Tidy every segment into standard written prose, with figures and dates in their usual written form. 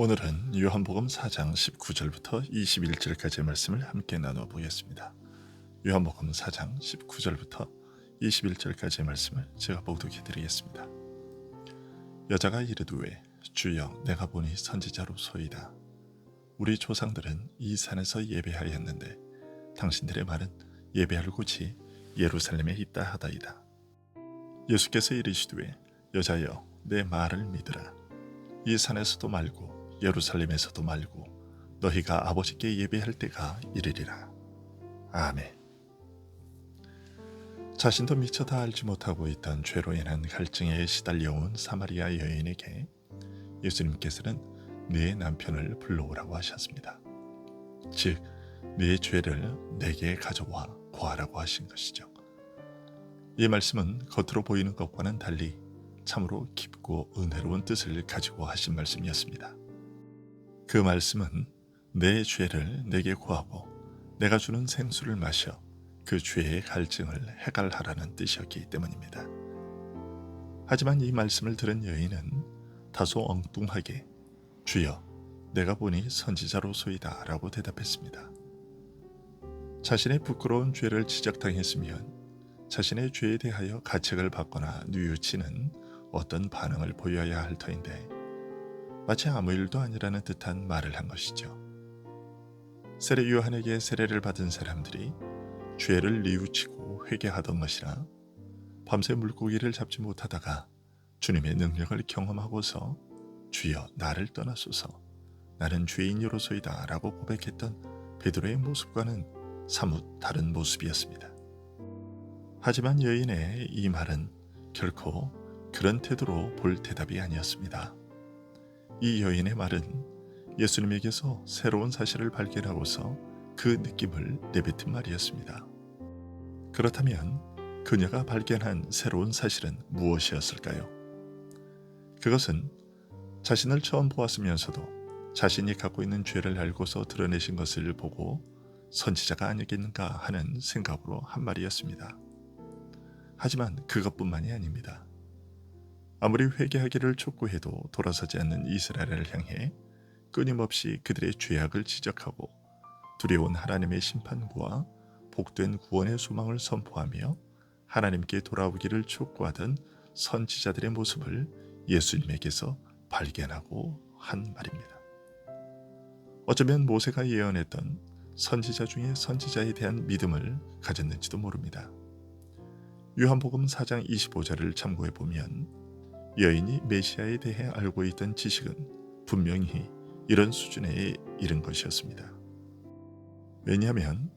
오늘은 요한복음 4장 19절부터 21절까지의 말씀을 함께 나누어 보겠습니다. 요한복음 4장 19절부터 21절까지의 말씀을 제가 봉독해 드리겠습니다. 여자가 이르되 주여 내가 보니 선지자로소이다. 우리 조상들은 이 산에서 예배하였는데 당신들의 말은 예배할 곳이 예루살렘에 있다 하다이다. 예수께서 이르시되 여자여 내 말을 믿으라. 이 산에서도 말고 예루살렘에서도 말고 너희가 아버지께 예배할 때가 이르리라. 아멘. 자신도 미처 다 알지 못하고 있던 죄로 인한 갈증에 시달려온 사마리아 여인에게 예수님께서는 네 남편을 불러오라고 하셨습니다. 즉, 네 죄를 내게 가져와 고하라고 하신 것이죠. 이 말씀은 겉으로 보이는 것과는 달리 참으로 깊고 은혜로운 뜻을 가지고 하신 말씀이었습니다. 그 말씀은 내 죄를 내게 고하고 내가 주는 생수를 마셔 그 죄의 갈증을 해갈하라는 뜻이었기 때문입니다. 하지만 이 말씀을 들은 여인은 다소 엉뚱하게 주여 내가 보니 선지자로소이다 라고 대답했습니다. 자신의 부끄러운 죄를 지적당했으면 자신의 죄에 대하여 가책을 받거나 뉘우치는 어떤 반응을 보여야 할 터인데 마치 아무 일도 아니라는 듯한 말을 한 것이죠. 세례 요한에게 세례를 받은 사람들이 죄를 뉘우치고 회개하던 것이라 밤새 물고기를 잡지 못하다가 주님의 능력을 경험하고서 주여 나를 떠나소서 나는 죄인이로소이다 라고 고백했던 베드로의 모습과는 사뭇 다른 모습이었습니다. 하지만 여인의 이 말은 결코 그런 태도로 볼 대답이 아니었습니다. 이 여인의 말은 예수님에게서 새로운 사실을 발견하고서 그 느낌을 내뱉은 말이었습니다. 그렇다면 그녀가 발견한 새로운 사실은 무엇이었을까요? 그것은 자신을 처음 보았으면서도 자신이 갖고 있는 죄를 알고서 드러내신 것을 보고 선지자가 아니겠는가 하는 생각으로 한 말이었습니다. 하지만 그것뿐만이 아닙니다. 아무리 회개하기를 촉구해도 돌아서지 않는 이스라엘을 향해 끊임없이 그들의 죄악을 지적하고 두려운 하나님의 심판과 복된 구원의 소망을 선포하며 하나님께 돌아오기를 촉구하던 선지자들의 모습을 예수님에게서 발견하고 한 말입니다. 어쩌면 모세가 예언했던 선지자 중에 선지자에 대한 믿음을 가졌는지도 모릅니다. 요한복음 4장 25절을 참고해 보면 여인이 메시아에 대해 알고 있던 지식은 분명히 이런 수준에 이른 것이었습니다. 왜냐하면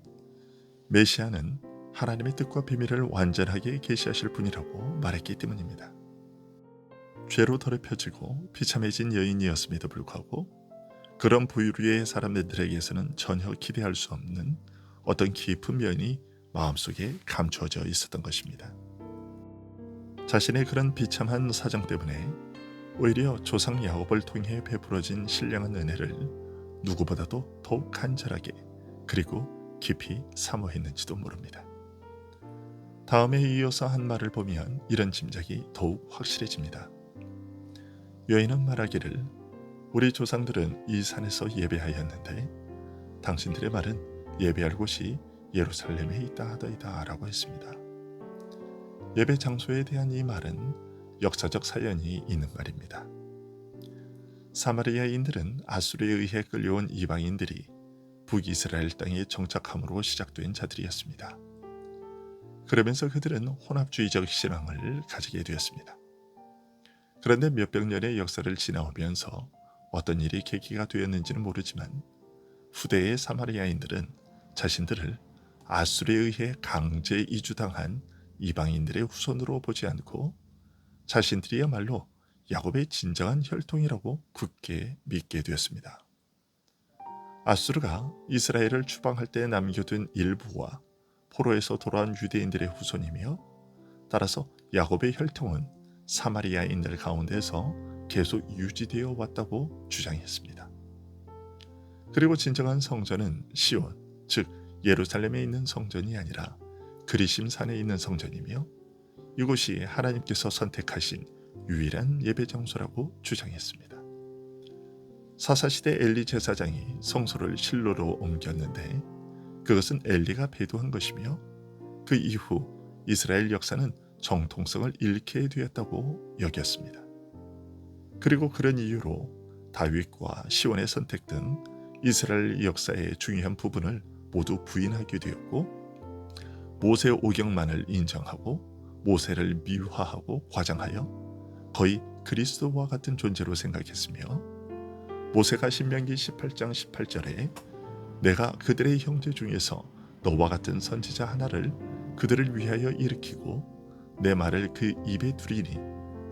메시아는 하나님의 뜻과 비밀을 완전하게 계시하실 분이라고 말했기 때문입니다. 죄로 더럽혀지고 비참해진 여인이었음에도 불구하고 그런 부류의 사람들에게서는 전혀 기대할 수 없는 어떤 깊은 면이 마음속에 감추어져 있었던 것입니다. 자신의 그런 비참한 사정 때문에 오히려 조상 야곱을 통해 베풀어진 신령한 은혜를 누구보다도 더욱 간절하게 그리고 깊이 사모했는지도 모릅니다. 다음에 이어서 한 말을 보면 이런 짐작이 더욱 확실해집니다. 여인은 말하기를 우리 조상들은 이 산에서 예배하였는데 당신들의 말은 예배할 곳이 예루살렘에 있다 하더이다 라고 했습니다. 예배 장소에 대한 이 말은 역사적 사연이 있는 말입니다. 사마리아인들은 아수르에 의해 끌려온 이방인들이 북이스라엘 땅에 정착함으로 시작된 자들이었습니다. 그러면서 그들은 혼합주의적 신앙을 가지게 되었습니다. 그런데 몇백 년의 역사를 지나오면서 어떤 일이 계기가 되었는지는 모르지만 후대의 사마리아인들은 자신들을 아수르에 의해 강제 이주당한 이방인들의 후손으로 보지 않고 자신들이야말로 야곱의 진정한 혈통이라고 굳게 믿게 되었습니다. 아수르가 이스라엘을 추방할 때 남겨둔 일부와 포로에서 돌아온 유대인들의 후손이며 따라서 야곱의 혈통은 사마리아인들 가운데서 계속 유지되어 왔다고 주장했습니다. 그리고 진정한 성전은 시온, 즉 예루살렘에 있는 성전이 아니라 그리심 산에 있는 성전이며 이곳이 하나님께서 선택하신 유일한 예배 장소라고 주장했습니다. 사사시대 엘리 제사장이 성소를 실로로 옮겼는데 그것은 엘리가 배도한 것이며 그 이후 이스라엘 역사는 정통성을 잃게 되었다고 여겼습니다. 그리고 그런 이유로 다윗과 시온의 선택 등 이스라엘 역사의 중요한 부분을 모두 부인하게 되었고 모세 오경만을 인정하고 모세를 미화하고 과장하여 거의 그리스도와 같은 존재로 생각했으며 모세가 신명기 18장 18절에 내가 그들의 형제 중에서 너와 같은 선지자 하나를 그들을 위하여 일으키고 내 말을 그 입에 두리니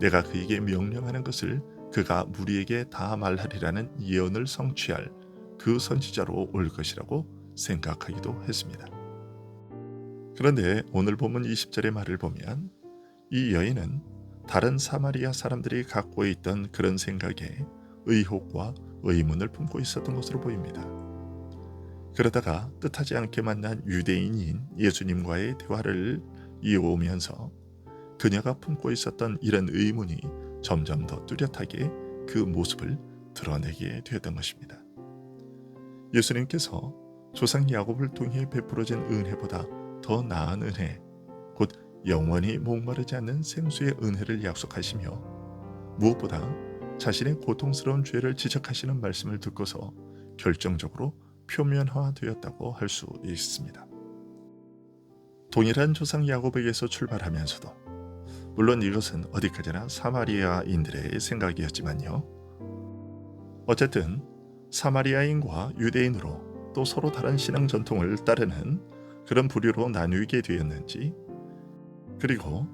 내가 그에게 명령하는 것을 그가 무리에게 다 말하리라는 예언을 성취할 그 선지자로 올 것이라고 생각하기도 했습니다. 그런데 오늘 본문 20절의 말을 보면 이 여인은 다른 사마리아 사람들이 갖고 있던 그런 생각에 의혹과 의문을 품고 있었던 것으로 보입니다. 그러다가 뜻하지 않게 만난 유대인인 예수님과의 대화를 이어오면서 그녀가 품고 있었던 이런 의문이 점점 더 뚜렷하게 그 모습을 드러내게 되었던 것입니다. 예수님께서 조상 야곱을 통해 베풀어진 은혜보다 더 나은 은혜, 곧 영원히 목마르지 않는 생수의 은혜를 약속하시며 무엇보다 자신의 고통스러운 죄를 지적하시는 말씀을 듣고서 결정적으로 표면화되었다고 할 수 있습니다. 동일한 조상 야곱에게서 출발하면서도 물론 이것은 어디까지나 사마리아인들의 생각이었지만요. 어쨌든 사마리아인과 유대인으로 또 서로 다른 신앙 전통을 따르는 그런 부류로 나뉘게 되었는지 그리고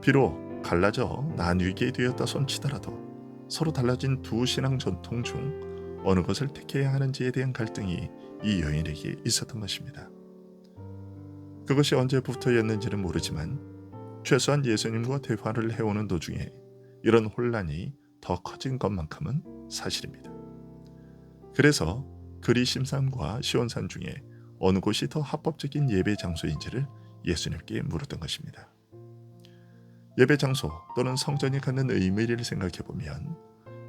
비록 갈라져 나뉘게 되었다 손치더라도 서로 달라진 두 신앙 전통 중 어느 것을 택해야 하는지에 대한 갈등이 이 여인에게 있었던 것입니다. 그것이 언제부터였는지는 모르지만 최소한 예수님과 대화를 해오는 도중에 이런 혼란이 더 커진 것만큼은 사실입니다. 그래서 그리심산과 시온산 중에 어느 곳이 더 합법적인 예배 장소인지를 예수님께 물었던 것입니다. 예배 장소 또는 성전이 갖는 의미를 생각해보면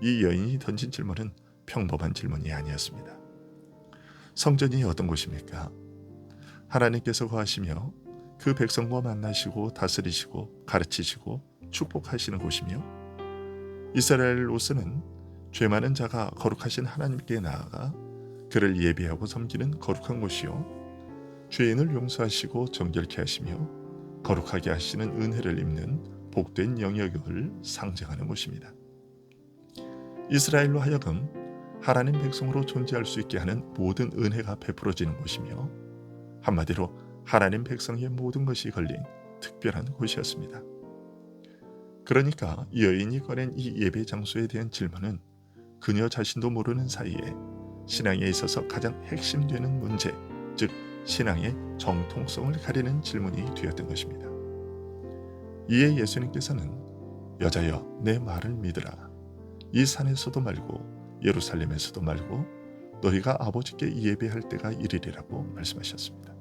이 여인이 던진 질문은 평범한 질문이 아니었습니다. 성전이 어떤 곳입니까? 하나님께서 거하시며 그 백성과 만나시고 다스리시고 가르치시고 축복하시는 곳이며 이스라엘로서는 죄 많은 자가 거룩하신 하나님께 나아가 그를 예배하고 섬기는 거룩한 곳이요 죄인을 용서하시고 정결케 하시며 거룩하게 하시는 은혜를 입는 복된 영역을 상징하는 곳입니다. 이스라엘로 하여금 하나님 백성으로 존재할 수 있게 하는 모든 은혜가 베풀어지는 곳이며 한마디로 하나님 백성의 모든 것이 걸린 특별한 곳이었습니다. 그러니까 여인이 꺼낸 이 예배 장소에 대한 질문은 그녀 자신도 모르는 사이에 신앙에 있어서 가장 핵심되는 문제, 즉 신앙의 정통성을 가리는 질문이 되었던 것입니다. 이에 예수님께서는 여자여 내 말을 믿으라. 이 산에서도 말고 예루살렘에서도 말고 너희가 아버지께 예배할 때가 이르리라고 말씀하셨습니다.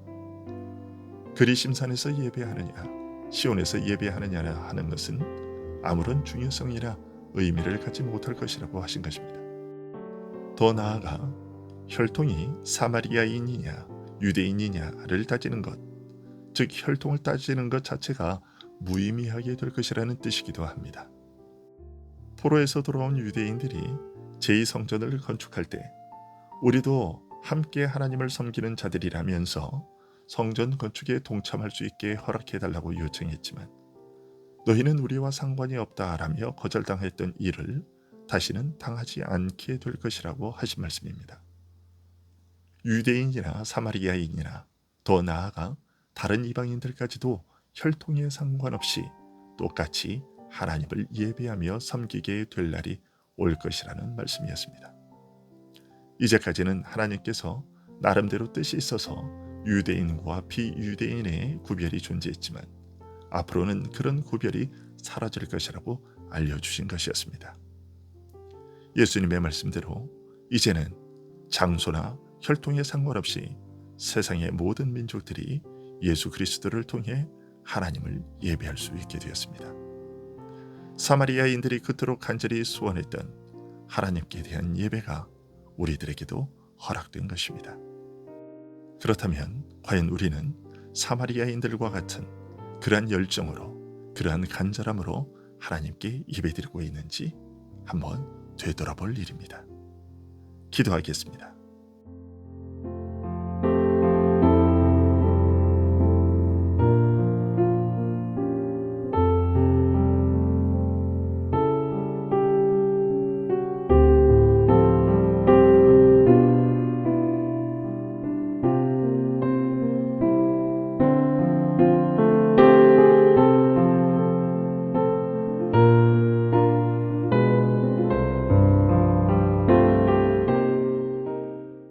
그리심산에서 예배하느냐 시온에서 예배하느냐 하는 것은 아무런 중요성이나 의미를 갖지 못할 것이라고 하신 것입니다. 더 나아가 혈통이 사마리아인이냐 유대인이냐를 따지는 것, 즉 혈통을 따지는 것 자체가 무의미하게 될 것이라는 뜻이기도 합니다. 포로에서 돌아온 유대인들이 제2성전을 건축할 때 우리도 함께 하나님을 섬기는 자들이라면서 성전 건축에 동참할 수 있게 허락해달라고 요청했지만 너희는 우리와 상관이 없다라며 거절당했던 일을 다시는 당하지 않게 될 것이라고 하신 말씀입니다. 유대인이나 사마리아인이나 더 나아가 다른 이방인들까지도 혈통에 상관없이 똑같이 하나님을 예배하며 섬기게 될 날이 올 것이라는 말씀이었습니다. 이제까지는 하나님께서 나름대로 뜻이 있어서 유대인과 비유대인의 구별이 존재했지만 앞으로는 그런 구별이 사라질 것이라고 알려주신 것이었습니다. 예수님의 말씀대로 이제는 장소나 혈통에 상관없이 세상의 모든 민족들이 예수 그리스도를 통해 하나님을 예배할 수 있게 되었습니다. 사마리아인들이 그토록 간절히 소원했던 하나님께 대한 예배가 우리들에게도 허락된 것입니다. 그렇다면 과연 우리는 사마리아인들과 같은 그러한 열정으로, 그러한 간절함으로 하나님께 예배드리고 있는지 한번 되돌아볼 일입니다. 기도하겠습니다.